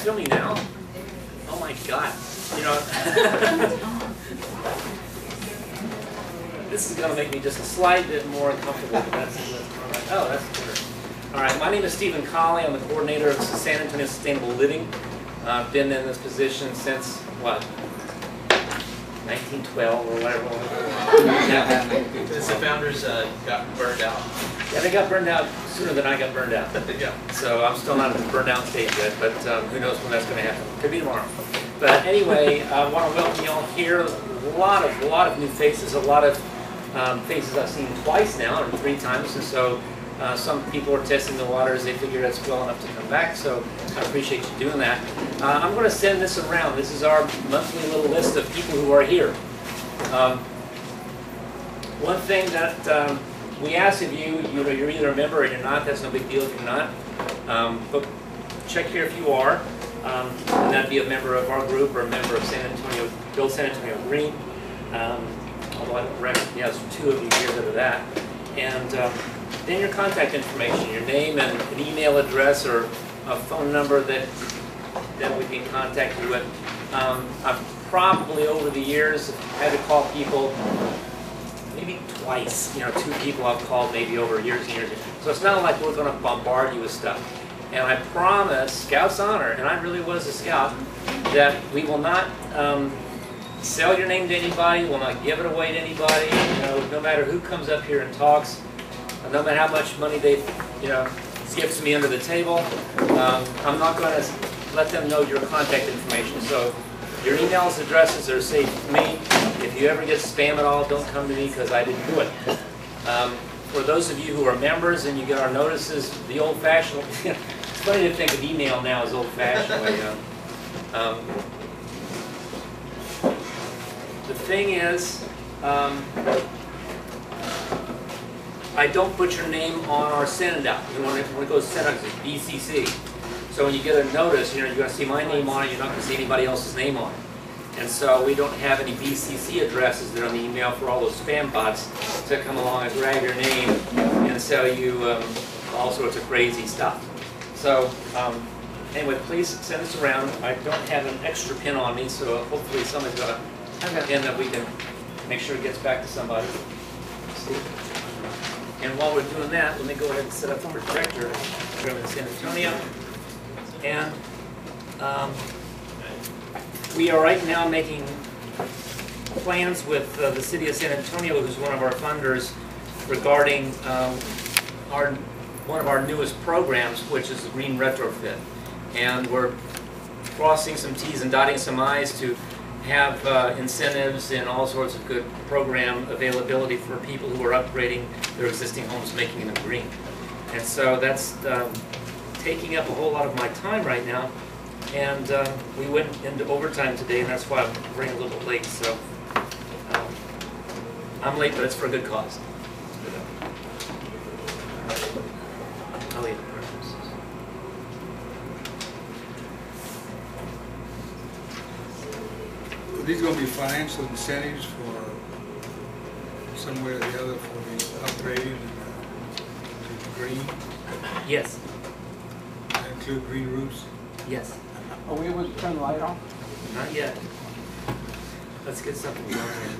filming now? Oh my God. You know, this is going to make me just a slight bit more uncomfortable. But that's oh, that's better. All right, my name is Stephen Colley. I'm the coordinator of San Antonio Sustainable Living. I've been in this position since, what, 1912 or whatever. Since the founders got burned out. Yeah, they got burned out sooner than I got burned out. Yeah. So I'm still not at the burned out stage yet, but who knows when that's going to happen. Could be tomorrow. But anyway, I want to welcome you all here. A lot of new faces, a lot of faces I've seen twice now, or 3 times, and so some people are testing the waters. They figure it's well enough to come back, so I appreciate you doing that. I'm going to send this around. This is our monthly little list of people who are here. One thing that we ask of you, you're either a member or you're not. That's no big deal if you're not. But check here if you are. And that'd be a member of our group or a member of San Antonio, Build San Antonio Green. Although I don't reckon, yeah, there's 2 of you here that are that. And then your contact information, your name and an email address or a phone number that we can contact you with. I've probably over the years had to call people maybe twice, 2 people I've called maybe over years and years. So it's not like we're going to bombard you with stuff. And I promise, Scout's honor, and I really was a Scout, that we will not sell your name to anybody, we'll not give it away to anybody, no matter who comes up here and talks, no matter how much money they, gives me under the table, I'm not going to let them know your contact information. So your emails, addresses are safe with me. If you ever get spam at all, don't come to me because I didn't do it. For those of you who are members and you get our notices, the old-fashioned, it's funny to think of email now as old-fashioned. The thing is, I don't put your name on our send out. When it goes send out, it's BCC. So when you get a notice, you're going to see my name on it. You're not going to see anybody else's name on it. And so we don't have any BCC addresses that are on the email for all those spam bots to come along and grab your name and sell you all sorts of crazy stuff. So anyway, please send this around. I don't have an extra pin on me, so hopefully somebody's got a pin that we can make sure it gets back to somebody. See? And while we're doing that, let me go ahead and set up the projector here in San Antonio. And we are right now making plans with the city of San Antonio, who's one of our funders, regarding one of our newest programs, which is the Green Retrofit. And we're crossing some T's and dotting some I's to have incentives and all sorts of good program availability for people who are upgrading their existing homes, making them green. And so that's taking up a whole lot of my time right now. And we went into overtime today, and that's why I'm running a little bit late. So I'm late, but it's for a good cause. I'll leave it. Are these going to be financial incentives for some way or the other for the upgrading to green? Yes. That include green roofs? Yes. Are we able to turn the light off? Not yet. Let's get something going here.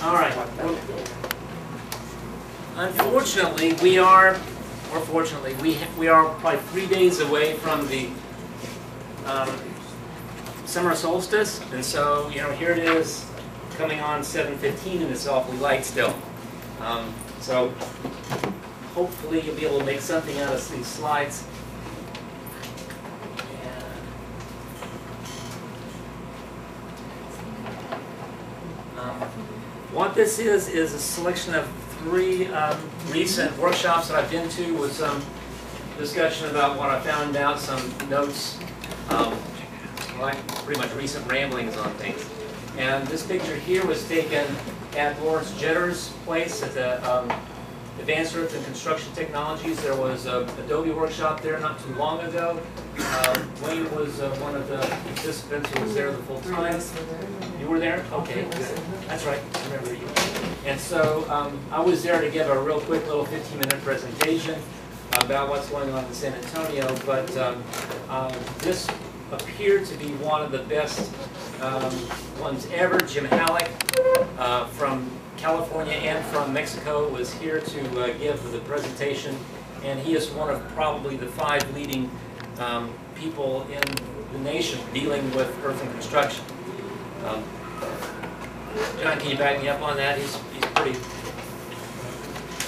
All right. Unfortunately, we are, or fortunately, we are probably 3 days away from the summer solstice, and so here it is, coming on 7:15, and it's awfully light still. So hopefully you'll be able to make something out of these slides. What this is a selection of 3 recent workshops that I've been to with some discussion about what I found out, some notes, like pretty much recent ramblings on things. And this picture here was taken at Lawrence Jetter's place at the Advanced Earth and Construction Technologies. There was an Adobe workshop there not too long ago. Wayne was one of the participants who was there the full time. You were there? Okay, good. That's right, I remember you. And so I was there to give a real quick little 15-minute presentation about what's going on in San Antonio, but this appeared to be one of the best ones ever. Jim Halleck from California and from Mexico was here to give the presentation, and he is one of probably the 5 leading people in the nation dealing with earth and construction. John, can you back me up on that? He's pretty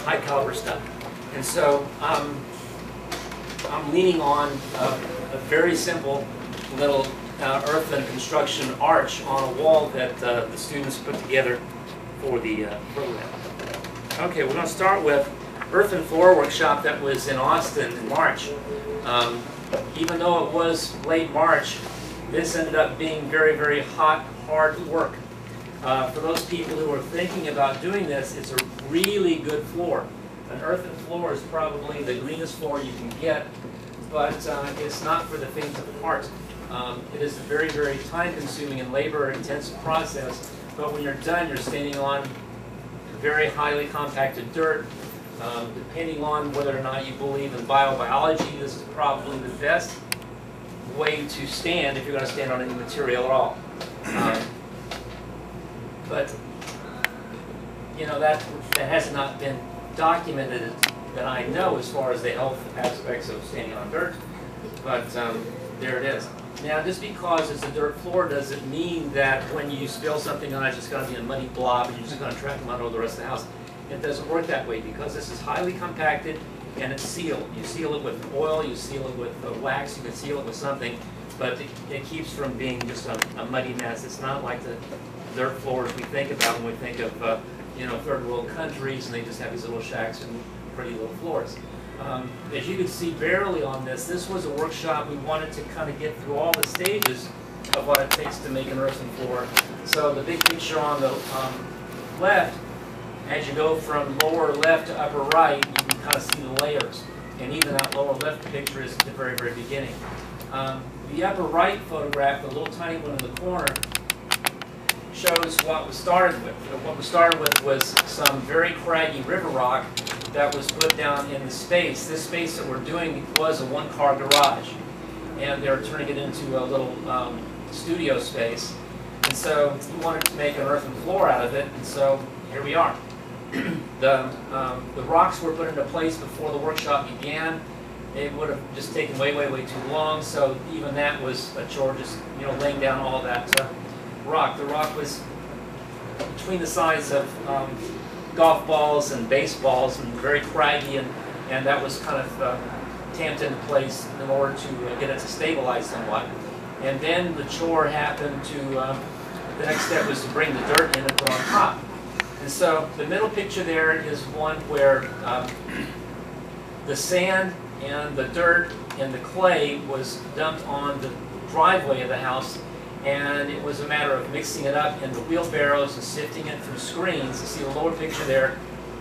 high caliber stuff. And so I'm leaning on a very simple little earth and construction arch on a wall that the students put together for the program. Okay, we're going to start with earth and floor workshop that was in Austin in March. Even though it was late March, this ended up being very, very hot, hard work. For those people who are thinking about doing this, it's a really good floor. An earthen floor is probably the greenest floor you can get, but it's not for the faint of heart. It is a very, very time-consuming and labor-intensive process, but when you're done, you're standing on very highly compacted dirt. Depending on whether or not you believe in biobiology, this is probably the best way to stand if you're going to stand on any material at all. But you know, that has not been documented that I know as far as the health aspects of standing on dirt, but there it is. Now, just because it's a dirt floor doesn't mean that when you spill something on it, it's just going to be a muddy blob and you're just going to track them out over the rest of the house. It doesn't work that way because this is highly compacted and it's sealed. You seal it with oil, you seal it with wax, you can seal it with something, but it keeps from being just a muddy mess. It's not like the dirt floors we think about when we think of you know, third world countries, and they just have these little shacks and pretty little floors. As you can see barely on this, this was a workshop we wanted to kind of get through all the stages of what it takes to make an earthen floor. So the big picture on the left, as you go from lower left to upper right, you can kind of see the layers. And even that lower left picture is at the very, very beginning. The upper right photograph, the little tiny one in the corner, shows what was started with. What was started with was some very craggy river rock that was put down in the space. This space that we're doing was a one-car garage, and they're turning it into a little studio space. And so we wanted to make an earthen floor out of it, and so here we are. The rocks were put into place before the workshop began. It would have just taken way, way, way too long, so even that was a chore, just laying down all that rock. The rock was between the size of golf balls and baseballs and very craggy, and that was kind of tamped into place in order to get it to stabilize somewhat. And then the chore happened to, the next step was to bring the dirt in and put on top. And so the middle picture there is one where the sand and the dirt and the clay was dumped on the driveway of the house, and it was a matter of mixing it up in the wheelbarrows and sifting it through screens. You see the lower picture there,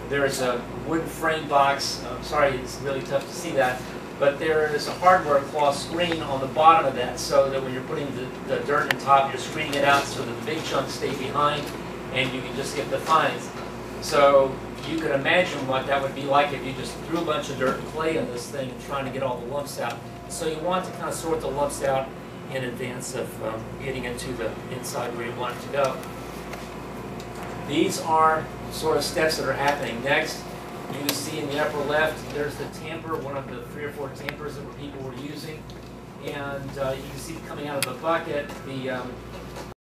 there's a wooden frame box. Sorry, it's really tough to see that, but there is a hardware cloth screen on the bottom of that, so that when you're putting the dirt on top, you're screening it out so that the big chunks stay behind and you can just get the fines. So you can imagine what that would be like if you just threw a bunch of dirt and clay in this thing and trying to get all the lumps out. So you want to kind of sort the lumps out in advance of getting into the inside where you want it to go. These are sort of steps that are happening. Next, you can see in the upper left, there's the tamper, one of the 3 or 4 tampers that people were using. And you can see coming out of the bucket, the